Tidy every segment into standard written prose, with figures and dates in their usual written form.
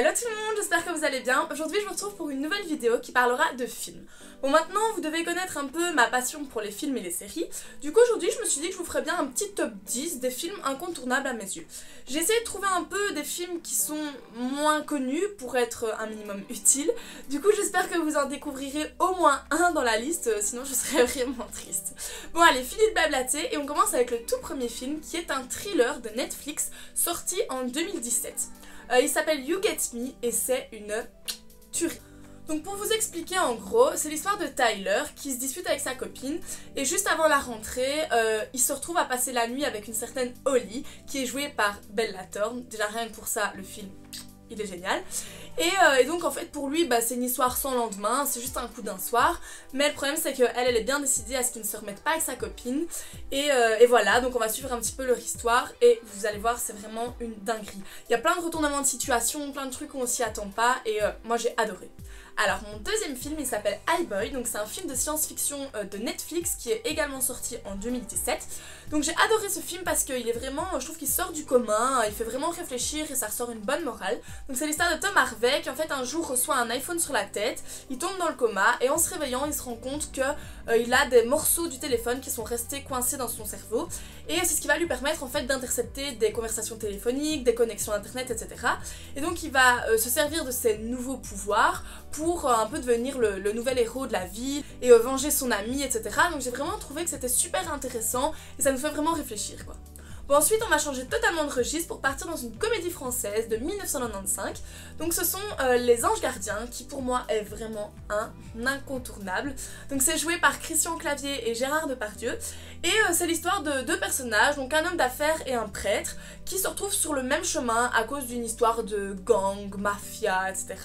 Hello tout le monde, j'espère que vous allez bien. Aujourd'hui je vous retrouve pour une nouvelle vidéo qui parlera de films. Bon, maintenant vous devez connaître un peu ma passion pour les films et les séries. Du coup aujourd'hui je me suis dit que je vous ferais bien un petit top 10 des films incontournables à mes yeux. J'ai essayé de trouver un peu des films qui sont moins connus pour être un minimum utiles. Du coup j'espère que vous en découvrirez au moins un dans la liste, sinon je serais vraiment triste. Bon allez, fini de blablater et on commence avec le tout premier film qui est un thriller de Netflix sorti en 2017. Il s'appelle You Get Me et c'est une tuerie. Donc pour vous expliquer en gros, c'est l'histoire de Tyler qui se dispute avec sa copine et juste avant la rentrée, il se retrouve à passer la nuit avec une certaine Holly qui est jouée par Bella Thorne. Déjà rien que pour ça, le film, il est génial. Et donc en fait pour lui c'est une histoire sans lendemain, c'est juste un coup d'un soir. Mais le problème c'est qu'elle est bien décidée à ce qu'il ne se remette pas avec sa copine. Et voilà, donc on va suivre un petit peu leur histoire et vous allez voir c'est vraiment une dinguerie. Il y a plein de retournements de situation, plein de trucs où on s'y attend pas et moi j'ai adoré. Alors mon deuxième film il s'appelle I, Boy, donc c'est un film de science-fiction de Netflix qui est également sorti en 2017. Donc j'ai adoré ce film parce qu'il est vraiment, je trouve qu'il sort du commun, il fait vraiment réfléchir et ça ressort une bonne morale. Donc c'est l'histoire de Tom Harvey qui en fait un jour reçoit un iPhone sur la tête, il tombe dans le coma et en se réveillant il se rend compte que il a des morceaux du téléphone qui sont restés coincés dans son cerveau et c'est ce qui va lui permettre en fait d'intercepter des conversations téléphoniques, des connexions internet, etc. Et donc il va se servir de ses nouveaux pouvoirs pour un peu devenir le nouvel héros de la ville et venger son ami, etc. Donc j'ai vraiment trouvé que c'était super intéressant et ça nous fait vraiment réfléchir quoi. Bon ensuite on va changer totalement de registre pour partir dans une comédie française de 1995. Donc ce sont Les Anges Gardiens qui pour moi est vraiment un incontournable. Donc c'est joué par Christian Clavier et Gérard Depardieu. Et c'est l'histoire de deux personnages, donc un homme d'affaires et un prêtre, qui se retrouvent sur le même chemin à cause d'une histoire de gang, mafia, etc.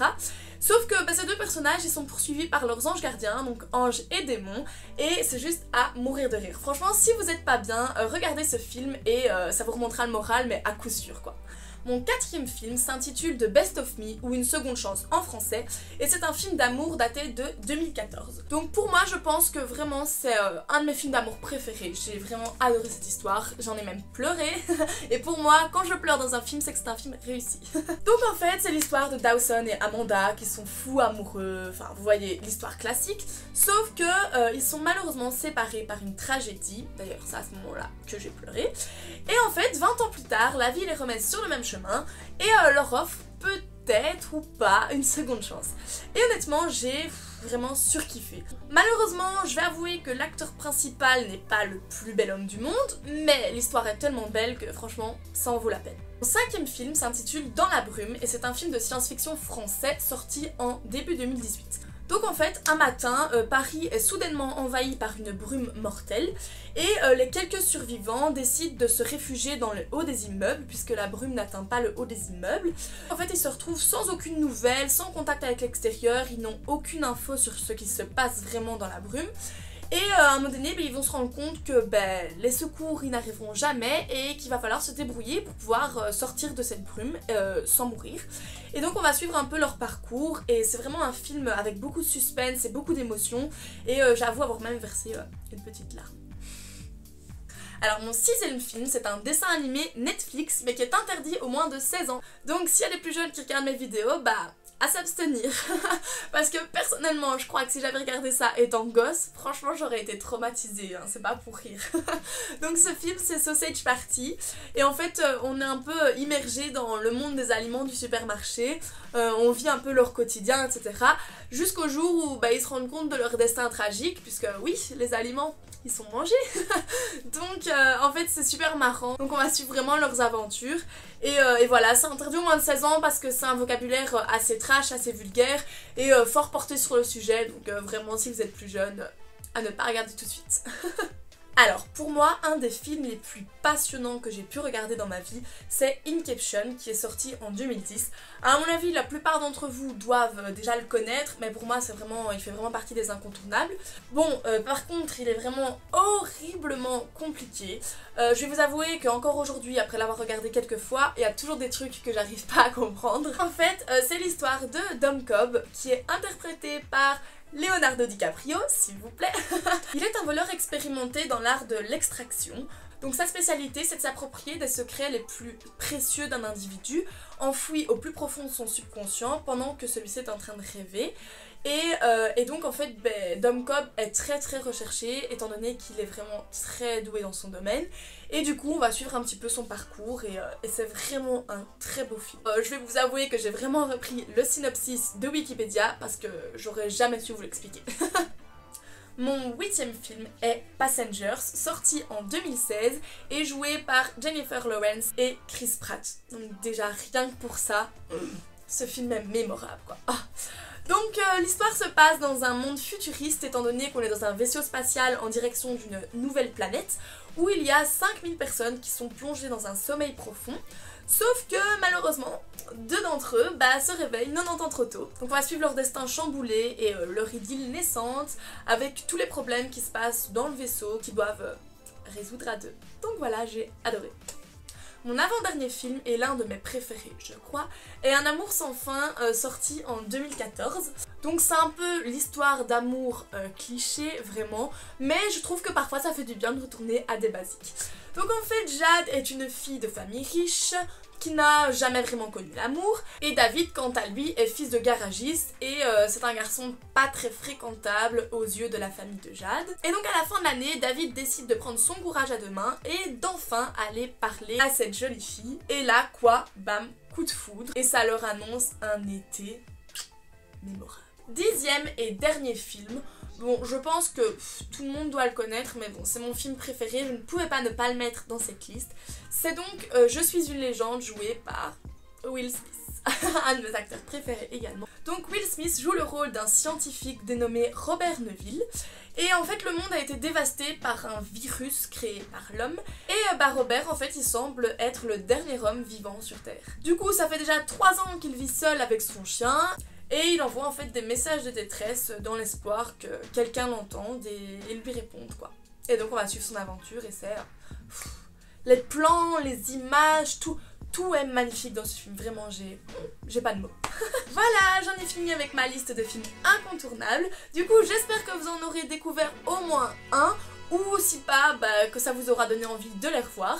Sauf que ces deux personnages ils sont poursuivis par leurs anges gardiens, donc anges et démons, et c'est juste à mourir de rire. Franchement si vous êtes pas bien, regardez ce film et ça vous remontera le moral mais à coup sûr quoi. Mon quatrième film s'intitule The Best of Me ou Une seconde chance en français et c'est un film d'amour daté de 2014. Donc pour moi je pense que vraiment c'est un de mes films d'amour préférés. J'ai vraiment adoré cette histoire, j'en ai même pleuré et pour moi quand je pleure dans un film c'est que c'est un film réussi. Donc en fait c'est l'histoire de Dawson et Amanda qui sont fous amoureux, enfin vous voyez l'histoire classique, sauf que ils sont malheureusement séparés par une tragédie, d'ailleurs c'est à ce moment là que j'ai pleuré, et en fait 20 ans plus tard la vie les remet sur le même chemin et leur offre peut-être ou pas une seconde chance. Et honnêtement j'ai vraiment surkiffé. Malheureusement je vais avouer que l'acteur principal n'est pas le plus bel homme du monde, mais l'histoire est tellement belle que franchement ça en vaut la peine. Mon cinquième film s'intitule Dans la brume et c'est un film de science-fiction français sorti en début 2018. Donc en fait, un matin, Paris est soudainement envahi par une brume mortelle et les quelques survivants décident de se réfugier dans le haut des immeubles puisque la brume n'atteint pas le haut des immeubles. En fait, ils se retrouvent sans aucune nouvelle, sans contact avec l'extérieur, ils n'ont aucune info sur ce qui se passe vraiment dans la brume. Et à un moment donné, ils vont se rendre compte que les secours ils n'arriveront jamais et qu'il va falloir se débrouiller pour pouvoir sortir de cette brume sans mourir. Et donc on va suivre un peu leur parcours et c'est vraiment un film avec beaucoup de suspense et beaucoup d'émotions et j'avoue avoir même versé une petite larme. Alors mon sixième film c'est un dessin animé Netflix mais qui est interdit aux moins de 16 ans. Donc s'il y a des plus jeunes qui regardent mes vidéos, à s'abstenir parce que personnellement je crois que si j'avais regardé ça étant gosse franchement j'aurais été traumatisée, hein, c'est pas pour rire. Donc ce film c'est Sausage Party et en fait on est un peu immergé dans le monde des aliments du supermarché, on vit un peu leur quotidien etc. Jusqu'au jour où ils se rendent compte de leur destin tragique puisque oui les aliments ils sont mangés. Donc en fait c'est super marrant, donc on va suivre vraiment leurs aventures et voilà, c'est interdit aux moins de 16 ans parce que c'est un vocabulaire assez trash, assez vulgaire et fort porté sur le sujet, donc vraiment si vous êtes plus jeune, à ne pas regarder tout de suite. Alors pour moi un des films les plus passionnants que j'ai pu regarder dans ma vie c'est Inception qui est sorti en 2010. À mon avis la plupart d'entre vous doivent déjà le connaître mais pour moi il fait vraiment partie des incontournables. Bon par contre il est vraiment horriblement compliqué. Je vais vous avouer qu'encore aujourd'hui après l'avoir regardé quelques fois il y a toujours des trucs que j'arrive pas à comprendre. En fait c'est l'histoire de Dom Cobb qui est interprété par Leonardo DiCaprio, s'il vous plaît. Il est un voleur expérimenté dans l'art de l'extraction. Donc sa spécialité, c'est de s'approprier des secrets les plus précieux d'un individu, enfouis au plus profond de son subconscient pendant que celui-ci est en train de rêver. Et donc en fait, Dom Cobb est très recherché étant donné qu'il est vraiment très doué dans son domaine. Et du coup on va suivre un petit peu son parcours et c'est vraiment un très beau film. Je vais vous avouer que j'ai vraiment repris le synopsis de Wikipédia parce que j'aurais jamais su vous l'expliquer. Mon 8e film est Passengers, sorti en 2016 et joué par Jennifer Lawrence et Chris Pratt. Donc déjà rien que pour ça, ce film est mémorable quoi. Ah. Donc l'histoire se passe dans un monde futuriste étant donné qu'on est dans un vaisseau spatial en direction d'une nouvelle planète où il y a 5000 personnes qui sont plongées dans un sommeil profond. Sauf que malheureusement, 2 d'entre eux se réveillent 90 ans trop tôt. Donc on va suivre leur destin chamboulé et leur idylle naissante avec tous les problèmes qui se passent dans le vaisseau qu'ils doivent résoudre à 2. Donc voilà, j'ai adoré. Mon avant-dernier film est l'un de mes préférés, je crois, est Un amour sans fin, sorti en 2014. Donc c'est un peu l'histoire d'amour cliché, vraiment, mais je trouve que parfois ça fait du bien de retourner à des basiques. Donc en fait, Jade est une fille de famille riche, qui n'a jamais vraiment connu l'amour, et David, quant à lui, est fils de garagiste, et c'est un garçon pas très fréquentable aux yeux de la famille de Jade. Et donc à la fin de l'année, David décide de prendre son courage à 2 mains et d'enfin aller parler à cette jolie fille. Et là, quoi, bam, coup de foudre, et ça leur annonce un été mémorable. 10e et dernier film. Bon, je pense que tout le monde doit le connaître, mais bon, c'est mon film préféré, je ne pouvais pas ne pas le mettre dans cette liste. C'est donc Je suis une légende, joué par Will Smith, un de mes acteurs préférés également. Donc Will Smith joue le rôle d'un scientifique dénommé Robert Neville, et en fait le monde a été dévasté par un virus créé par l'homme, et Robert en fait il semble être le dernier homme vivant sur Terre. Du coup ça fait déjà 3 ans qu'il vit seul avec son chien, et il envoie en fait des messages de détresse dans l'espoir que quelqu'un l'entende et lui réponde quoi. Et donc on va suivre son aventure et c'est... les plans, les images, tout est magnifique dans ce film, vraiment j'ai pas de mots. Voilà, j'en ai fini avec ma liste de films incontournables. Du coup j'espère que vous en aurez découvert au moins un, ou si pas, que ça vous aura donné envie de les revoir.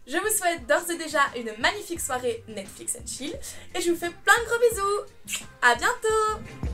Je vous souhaite d'ores et déjà une magnifique soirée Netflix and Chill et je vous fais plein de gros bisous. À bientôt.